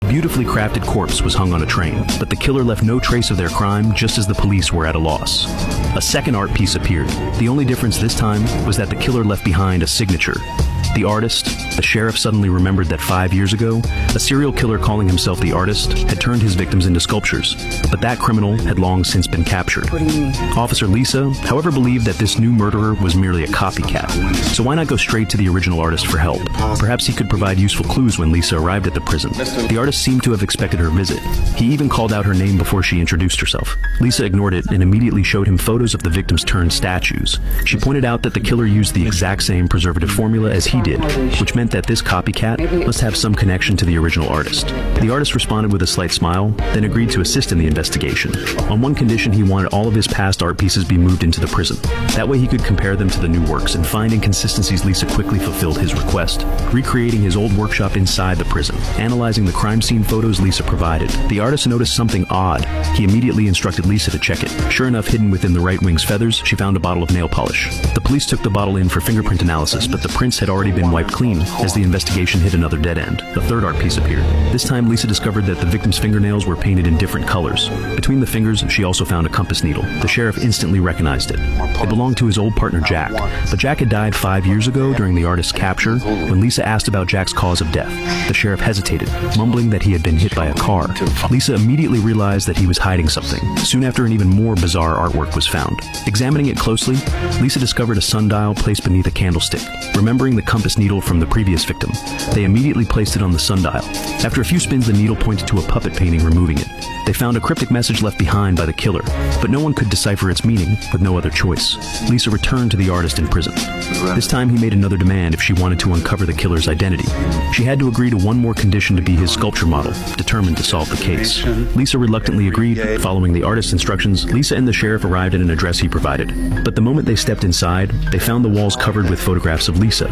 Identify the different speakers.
Speaker 1: beautifully crafted corpse was hung on a train, but the killer left no trace of their crime, just as the police were at a loss. A second art piece appeared. The only difference this time was that the killer left behind a signature. The artist, the sheriff suddenly remembered that 5 years ago, a serial killer calling himself the artist had turned his victims into sculptures, but that criminal had long since been captured.
Speaker 2: What do you mean?
Speaker 1: Officer Lisa, however, believed that this new murderer was merely a copycat. So why not go straight to the original artist for help? Perhaps he could provide useful clues when Lisa arrived at the prison. The artist seemed to have expected her visit. He even called out her name before she introduced herself. Lisa ignored it and immediately showed him photos of the victims turned statues. She pointed out that the killer used the exact same preservative formula as he did, which meant that this copycat must have some connection to the original artist. The artist responded with a slight smile, then agreed to assist in the investigation. On one condition, he wanted all of his past art pieces be moved into the prison. That way he could compare them to the new works and find inconsistencies. Lisa quickly fulfilled his request, recreating his old workshop inside the prison. Analyzing the crime scene photos Lisa provided, the artist noticed something odd. He immediately instructed Lisa to check it. Sure enough, hidden within the right wing's feathers, she found a bottle of nail polish. The police took the bottle in for fingerprint analysis, but the prints had already been wiped clean. As the investigation hit another dead end, a third art piece appeared. This time, Lisa discovered that the victim's fingernails were painted in different colors. Between the fingers, she also found a compass needle. The sheriff instantly recognized it. It belonged to his old partner Jack, but Jack had died 5 years ago during the artist's capture. When Lisa asked about Jack's cause of death, the sheriff hesitated, mumbling that he had been hit by a car. Lisa immediately realized that he was hiding something. Soon after, an even more bizarre artwork was found. Examining it closely, Lisa discovered a sundial placed beneath a candlestick. Remembering the compass needle from the previous victim, they immediately placed it on the sundial. After a few spins, the needle pointed to a puppet painting, removing it. They found a cryptic message left behind by the killer, but no one could decipher its meaning. With no other choice, Lisa returned to the artist in prison. This time he made another demand if she wanted to uncover the killer's identity. She had to agree to one more condition to be his sculpture model, determined to solve the case. Lisa reluctantly agreed. Following the artist's instructions, Lisa and the sheriff arrived at an address he provided. But the moment they stepped inside, they found the walls covered with photographs of Lisa.